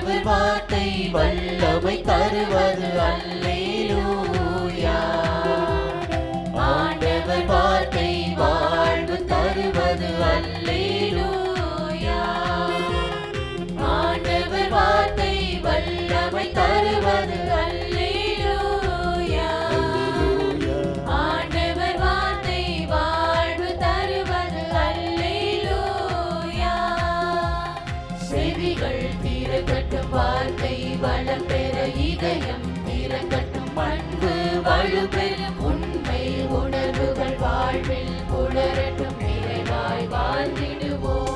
ஆண்டவர் வார்த்தை வல்லமை தருவது அல்லேலூயா. ஆண்டவர் வார்த்தை வாழ்வு தருவது அல்லேலூயா. ஆண்டவர் வார்த்தை வல்லமை தருவது அல்லேலூயா. ஆண்டவர் வார்த்தை வாழ்வு தருவது அல்லேலூயா. செவிகள் திறக்கட்டும், வார்த்தை வளம் பெற இதயம் திறக்கட்டும், அன்பு வலுப்பெறும், உண்மை உணர்வுகள் வாழ்வில் புலரட்டும், நிறைவாய் வாழ்ந்திடுவோம்.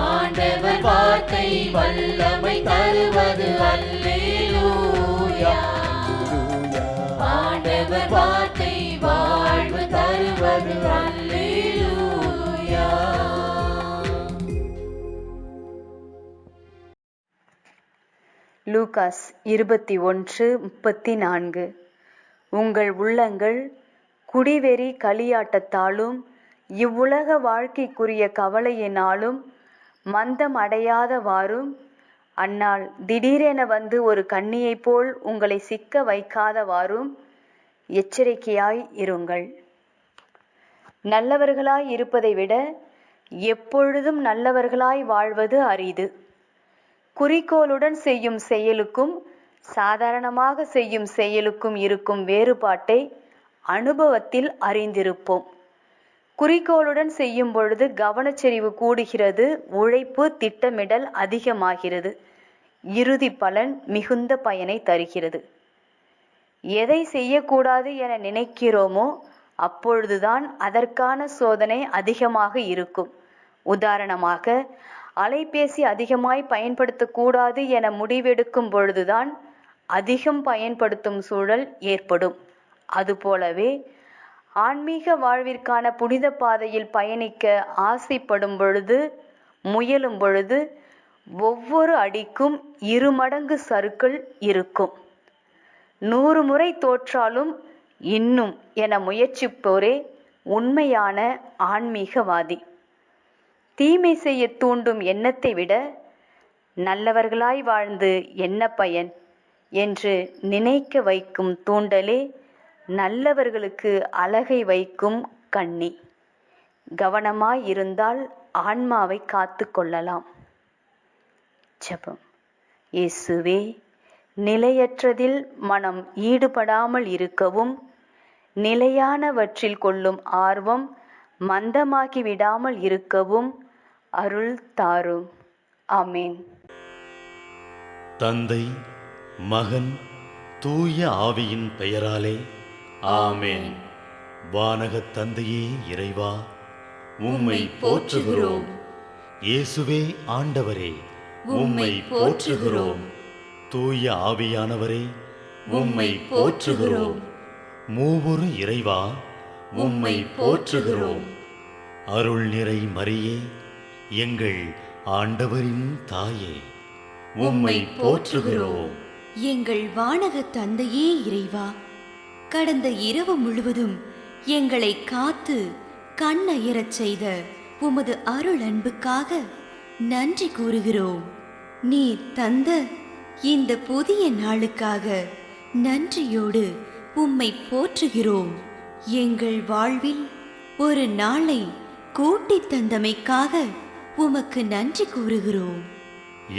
ஆண்டவர் வார்த்தை வல்லமை தருவது அல்லேலூயா. ஆண்டவர் வார்த்தை வாழ்வு தருவது அல்லேலூயா. லூகாஸ் 21:34. உங்கள் உள்ளங்கள் குடிவெறி களியாட்டத்தாலும் இவ்வுலக வாழ்க்கைக்குரிய கவலையினாலும் மந்தம் அடையாதவாறும், அந்நாள் திடீரென வந்து ஒரு கண்ணியைப் போல் உங்களை சிக்க வைக்காதவாறும் எச்சரிக்கையாய் இருங்கள். நல்லவர்களாய் இருப்பதை விட எப்பொழுதும் நல்லவர்களாய் வாழ்வது அரிது. குறிக்கோளுடன் செய்யும் செயலுக்கும் சாதாரணமாக செய்யும் செயலுக்கும் இருக்கும் வேறுபாட்டை அனுபவத்தில் அறிந்திருப்போம். குறிக்கோளுடன் செய்யும் பொழுது கவனச்செறிவு கூடுகிறது, உழைப்பு திட்டமிடல் அதிகமாகிறது, இறுதி பலன் மிகுந்த பயனை தருகிறது. எதை செய்யக்கூடாது என நினைக்கிறோமோ அப்பொழுதுதான் அதற்கான சோதனை அதிகமாக இருக்கும். உதாரணமாக, அலைபேசி அதிகமாய் பயன்படுத்தக்கூடாது என முடிவெடுக்கும் பொழுதுதான் அதிகம் பயன்படுத்தும் சூழல் ஏற்படும். அதுபோலவே ஆன்மீக வாழ்விற்கான புனித பாதையில் பயணிக்க ஆசைப்படும் பொழுது, முயலும் பொழுது ஒவ்வொரு அடிக்கும் 2 மடங்கு சறுக்கல் இருக்கும். 100 முறை தோற்றாலும் இன்னும் என முயற்சிப்போரே உண்மையான ஆன்மீகவாதி. தீமை செய்ய தூண்டும் எண்ணத்தை விட நல்லவர்களாய் வாழ்ந்து என்ன பயன் என்று நினைக்க வைக்கும் தூண்டலே நல்லவர்களுக்கு அழகை வைக்கும் கண்ணி. கவனமாய் இருந்தால் ஆன்மாவை காத்து கொள்ளலாம். ஜெபம். இயேசுவே, நிலையற்றதில் மனம் ஈடுபடாமல் இருக்கவும், நிலையானவற்றில் கொள்ளும் ஆர்வம் மந்தமாகி விடாமல் இருக்கவும் அருள் தாரும். ஆமேன். தந்தை, மகன், தூய ஆவியின் பெயராலே ஆமேன். வானகத் தந்தையே இறைவா, உம்மை போற்றுகிறோம். இயேசுவே ஆண்டவரே, உம்மை போற்றுகிறோம். தூய ஆவியானவரே, உம்மை போற்றுகிறோம். மூவொரு இறைவா, உம்மை போற்றுகிறோம். அருள் நிறை மரியே, எங்கள் ஆண்டவரின் தாயே, உம்மை போற்றுகிறோம். எங்கள் வானக தந்தையே இறைவா, கடந்த இரவு முழுவதும் எங்களை காத்து கண்ணயரச் செய்த உமது அருள் அன்புக்காக நன்றி கூறுகிறோம். நீர் தந்த இந்த புதிய நாளுக்காக நன்றியோடு உம்மை போற்றுகிறோம். எங்கள் வாழ்வில் ஒரு நாளை கூட்டித் தந்தமைக்காக உமக்கு நன்றி கூறுகிறோம்.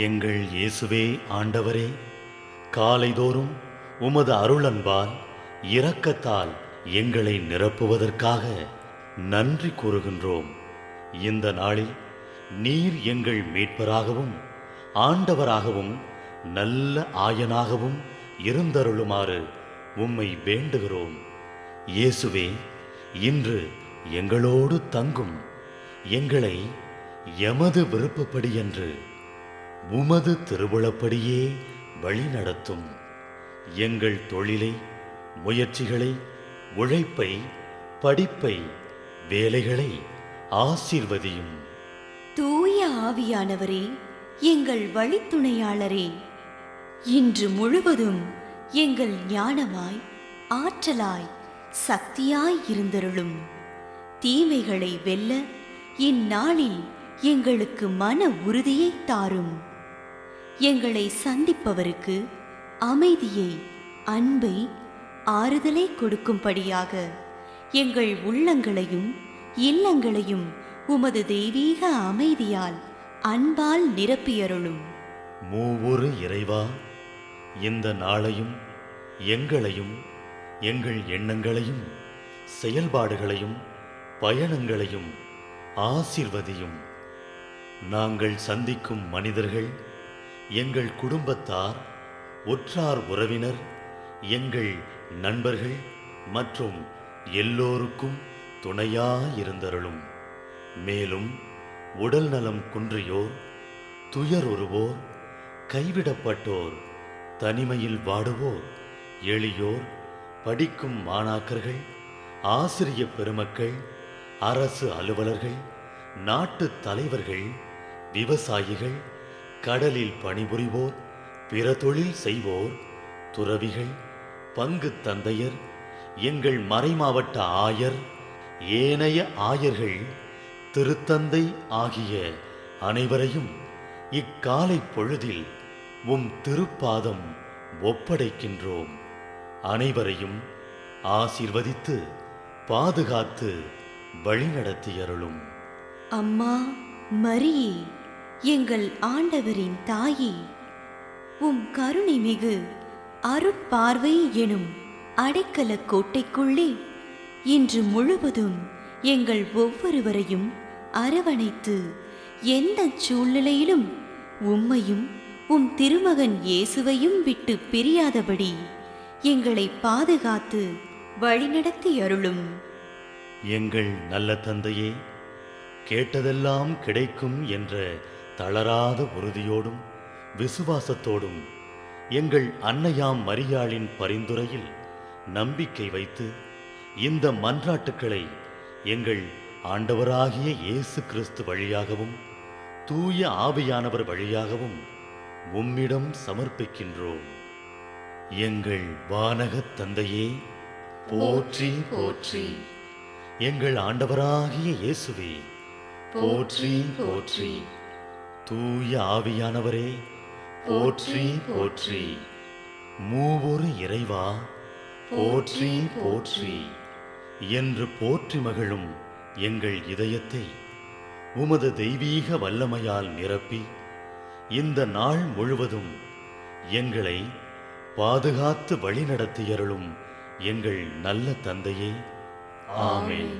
எங்கள் இயேசுவே ஆண்டவரே, காலைதோறும் உமது அருளன்பால் இரக்கத்தால் எங்களை நிரப்புவதற்காக நன்றி கூறுகின்றோம். இந்த நாளில் நீர் எங்கள் மீட்பராகவும் ஆண்டவராகவும் நல்ல ஆயனாகவும் இருந்தருளுமாறு உம்மை வேண்டுகிறோம். இயேசுவே, இன்று எங்களோடு தங்கும். எங்களை எமது விருப்பப்படியன்று உமது திருவுளப்படியே வழிநடத்தும். எங்கள் தொழிலை, முயற்சிகளை, உழைப்பை, படிப்பை, வேலைகளை ஆசீர்வதியும். தூய ஆவியானவரே, எங்கள் வழித்துணையாளரே, இன்று முழுவதும் எங்கள் ஞானமாய், ஆற்றலாய், சக்தியாய் இருந்தருளும். தீமைகளை வெல்ல இந்நாளில் எங்களுக்கு மன உறுதியை தாரும். எங்களை சந்திப்பவருக்கு அமைதியை, அன்பை, ஆறுதலை கொடுக்கும்படியாக எங்கள் உள்ளங்களையும் இல்லங்களையும் உமது தெய்வீக அமைதியால், அன்பால் நிரப்பியருளும். மூவொரு இறைவா, இந்த நாளையும் எங்களையும் எங்கள் எண்ணங்களையும் செயல்பாடுகளையும் பயணங்களையும் ஆசீர்வதியும். நாங்கள் சந்திக்கும் மனிதர்கள், எங்கள் குடும்பத்தார், உற்றார் உறவினர், எங்கள் நண்பர்கள் மற்றும் எல்லோருக்கும் துணையாயிருந்தருளும். மேலும் உடல் நலம் குன்றியோர், துயருறுவோர், கைவிடப்பட்டோர், தனிமையில் வாடுவோர், எளியோர், படிக்கும் மாணாக்கர்கள், ஆசிரிய பெருமக்கள், அரசு அலுவலர்கள், நாட்டு தலைவர்கள், விவசாயிகள், கடலில் பணிபுரிவோர், பிற தொழில் செய்வோர், துறவிகள், பங்கு தந்தையர், எங்கள் மறைமாவட்ட ஆயர், ஏனைய ஆயர்கள், திருத்தந்தை ஆகிய அனைவரையும் இக்காலை பொழுதில் உம் திருப்பாதம் ஒப்படைக்கின்றோம். அனைவரையும் ஆசீர்வதித்து பாதுகாத்து வழிநடத்தியருளும். அம்மா மரியே, எங்கள் ஆண்டவரின் தாயே, உம் கருணை மிகு அருட்பார்வை எனும் அடைக்கல கோட்டைக்குள்ளே இன்று முழுவதும் எங்கள் ஒவ்வொருவரையும் அரவணைத்து எந்த சூழ்நிலையிலும் உம்மையும் உம் திருமகன் இயேசுவையும் விட்டு பிரியாதபடி எங்களை பாதுகாத்து வழிநடத்தி அருளும். எங்கள் நல்ல தந்தையே, கேட்டதெல்லாம் கிடைக்கும் என்ற தளராத உறுதியோடும் விசுவாசத்தோடும் எங்கள் அன்னையாம் மரியாளின் பரிந்துரையில் நம்பிக்கை வைத்து இந்த மன்றாட்டுக்களை எங்கள் ஆண்டவராகிய இயேசு கிறிஸ்து வழியாகவும் தூய ஆவியானவர் வழியாகவும் உம்மிடம் சமர்ப்பிக்கின்றோம். எங்கள் வானகத் தந்தையே, போற்றி போற்றி. எங்கள் ஆண்டவராகிய இயேசுவே, போற்றி போற்றி. தூய ஆவியானவரே, போற்றி போற்றி. மூவொரு இறைவா, போற்றி போற்றி என்று போற்றி மகிழும் எங்கள் இதயத்தை உமது தெய்வீக வல்லமையால் நிரப்பி இந்த நாள் முழுவதும் எங்களை பாதுகாத்து வழிநடத்தியருளும் எங்கள் நல்ல தந்தையே, ஆமென்.